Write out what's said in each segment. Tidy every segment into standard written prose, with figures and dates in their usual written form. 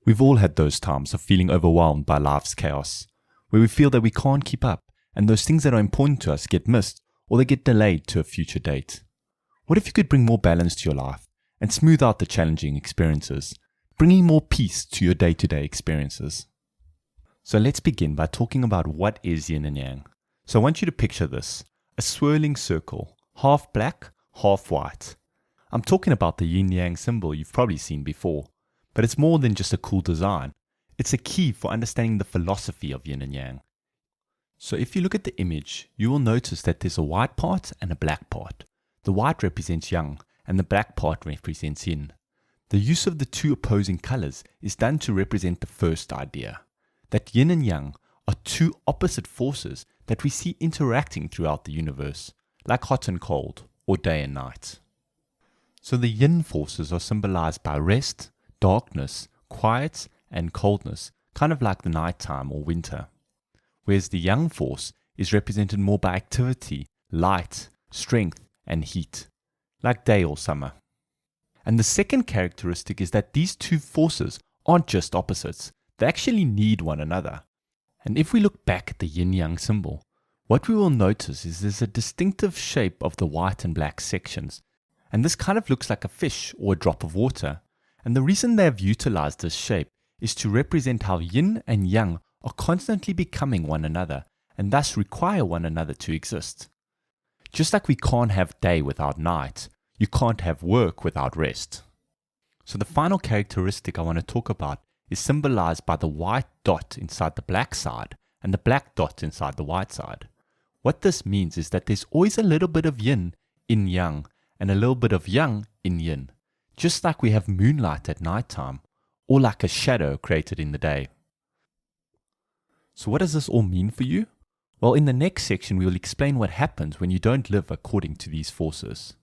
We've all had those times of feeling overwhelmed by life's chaos, where we feel that we can't keep up and those things that are important to us get missed or they get delayed to a future date. What if you could bring more balance to your life and smooth out the challenging experiences, bringing more peace to your day-to-day experiences? So let's begin by talking about what is yin and yang. So I want you to picture this, a swirling circle, half black, half white. I'm talking about the yin-yang symbol you've probably seen before, but it's more than just a cool design. It's a key for understanding the philosophy of yin and yang. So if you look at the image, you will notice that there's a white part and a black part. The white represents yang and the black part represents yin. The use of the two opposing colors is done to represent the first idea, that yin and yang are two opposite forces that we see interacting throughout the universe, like hot and cold, or day and night. So the yin forces are symbolized by rest, darkness, quiet, and coldness, kind of like the nighttime or winter. Whereas the yang force is represented more by activity, light, strength, and heat, like day or summer. And the second characteristic is that these two forces aren't just opposites, they actually need one another. And if we look back at the yin-yang symbol, what we will notice is there's a distinctive shape of the white and black sections, and this kind of looks like a fish or a drop of water. And the reason they have utilized this shape is to represent how yin and yang are constantly becoming one another and thus require one another to exist. Just like we can't have day without night, you can't have work without rest. So the final characteristic I want to talk about is symbolized by the white dot inside the black side and the black dot inside the white side. What this means is that there's always a little bit of yin in yang and a little bit of yang in yin, just like we have moonlight at nighttime or like a shadow created in the day. So what does this all mean for you? Well, in the next section we will explain what happens when you don't live according to these forces.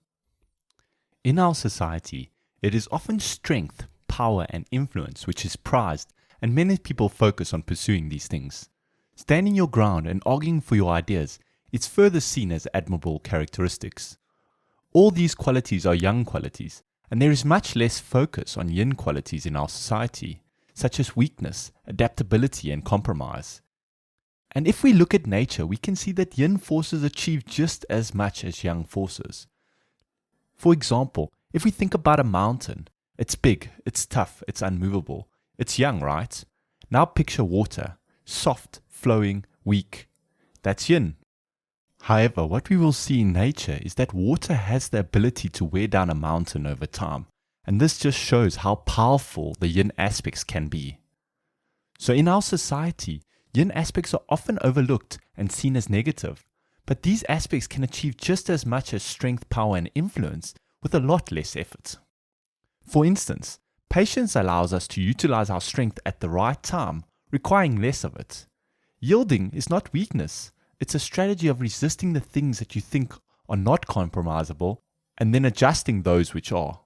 In our society, it is often strength, power, and influence which is prized, and many people focus on pursuing these things. Standing your ground and arguing for your ideas is further seen as admirable characteristics. All these qualities are yang qualities, and there is much less focus on yin qualities in our society, such as weakness, adaptability, and compromise. And if we look at nature, we can see that yin forces achieve just as much as yang forces. For example, if we think about a mountain, it's big, it's tough, it's unmovable. It's yang, right? Now picture water, soft, flowing, weak. That's yin. However, what we will see in nature is that water has the ability to wear down a mountain over time, and this just shows how powerful the yin aspects can be. So in our society, yin aspects are often overlooked and seen as negative, but these aspects can achieve just as much as strength, power, and influence with a lot less effort. For instance, patience allows us to utilize our strength at the right time, requiring less of it. Yielding is not weakness, it's a strategy of resisting the things that you think are not compromisable and then adjusting those which are.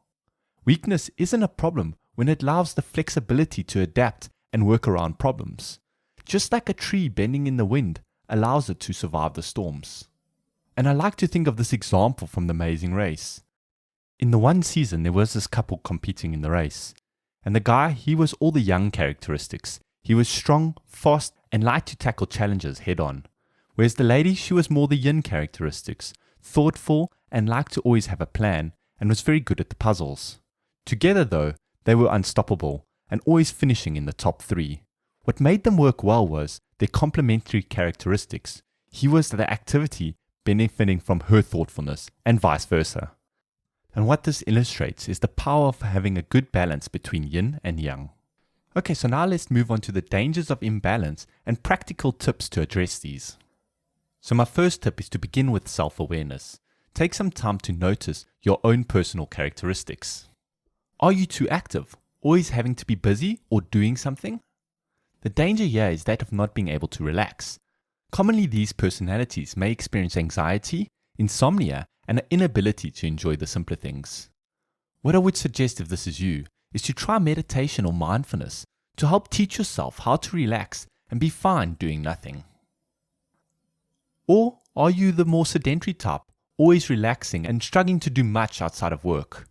Weakness isn't a problem when it allows the flexibility to adapt and work around problems. Just like a tree bending in the wind allows it to survive the storms. And I like to think of this example from The Amazing Race. In the one season, there was this couple competing in the race. And the guy, he was all the yang characteristics. He was strong, fast, and liked to tackle challenges head on. Whereas the lady, she was more the yin characteristics, thoughtful and liked to always have a plan and was very good at the puzzles. Together though, they were unstoppable and always finishing in the top 3. What made them work well was their complementary characteristics. He was the activity benefiting from her thoughtfulness and vice versa. And what this illustrates is the power of having a good balance between yin and yang. Okay, so now let's move on to the dangers of imbalance and practical tips to address these. So my first tip is to begin with self-awareness. Take some time to notice your own personal characteristics. Are you too active, always having to be busy or doing something? The danger here is that of not being able to relax. Commonly, these personalities may experience anxiety, insomnia, and an inability to enjoy the simpler things. What I would suggest if this is you is to try meditation or mindfulness to help teach yourself how to relax and be fine doing nothing. Or are you the more sedentary type, always relaxing and struggling to do much outside of work?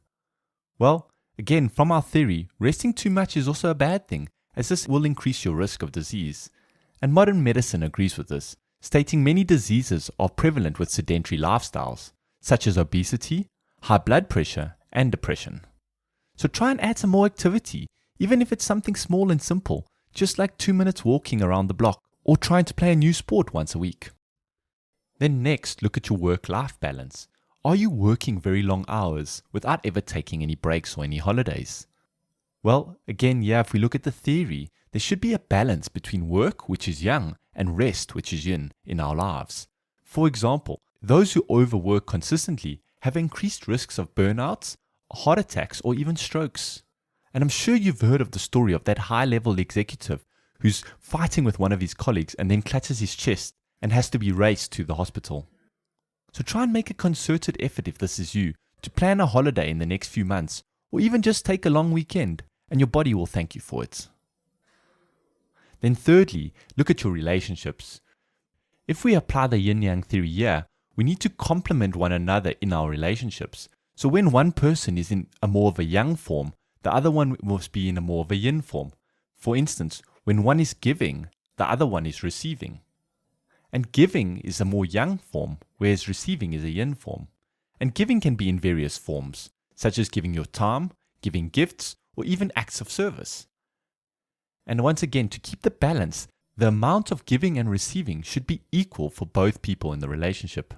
Well, Again, from our theory, resting too much is also a bad thing, as this will increase your risk of disease. And modern medicine agrees with this, stating many diseases are prevalent with sedentary lifestyles, such as obesity, high blood pressure, and depression. So try and add some more activity, even if it's something small and simple, just like 2 minutes walking around the block, or trying to play a new sport once a week. Then next, look at your work-life balance. Are you working very long hours without ever taking any breaks or any holidays? Well, again, if we look at the theory, there should be a balance between work, which is yang, and rest, which is yin, in our lives. For example, those who overwork consistently have increased risks of burnouts, heart attacks, or even strokes. And I'm sure you've heard of the story of that high-level executive who's fighting with one of his colleagues and then clutches his chest and has to be raced to the hospital. So try and make a concerted effort, if this is you, to plan a holiday in the next few months, or even just take a long weekend, and your body will thank you for it. Then thirdly, look at your relationships. If we apply the yin-yang theory here, we need to complement one another in our relationships. So when one person is in a more of a yang form, the other one must be in a more of a yin form. For instance, when one is giving, the other one is receiving. And giving is a more yang form, whereas receiving is a yin form. And giving can be in various forms, such as giving your time, giving gifts, or even acts of service. And once again, to keep the balance, the amount of giving and receiving should be equal for both people in the relationship.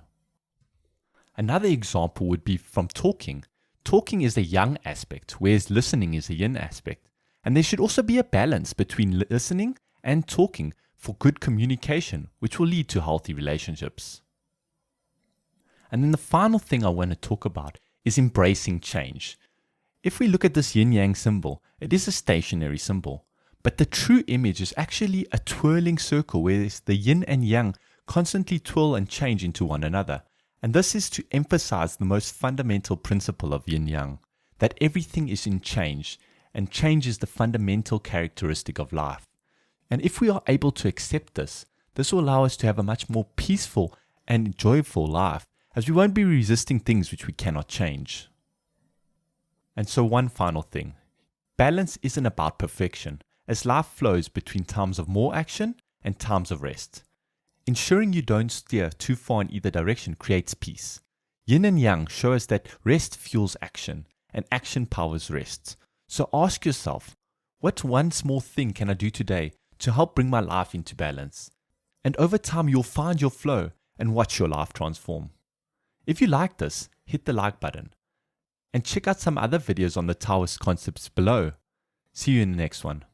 Another example would be from talking. Talking is the yang aspect, whereas listening is the yin aspect. And there should also be a balance between listening and talking for good communication, which will lead to healthy relationships. And then the final thing I want to talk about is embracing change. If we look at this yin-yang symbol, it is a stationary symbol. But the true image is actually a twirling circle where the yin and yang constantly twirl and change into one another. And this is to emphasize the most fundamental principle of yin-yang, that everything is in change, and change is the fundamental characteristic of life. And if we are able to accept this, this will allow us to have a much more peaceful and joyful life, as we won't be resisting things which we cannot change. And so one final thing, balance isn't about perfection, as life flows between times of more action and times of rest. Ensuring you don't steer too far in either direction creates peace. Yin and yang show us that rest fuels action, and action powers rest. So ask yourself, what one small thing can I do today to help bring my life into balance? And over time you'll find your flow and watch your life transform. If you like this, hit the like button. And check out some other videos on the Taoist concepts below. See you in the next one.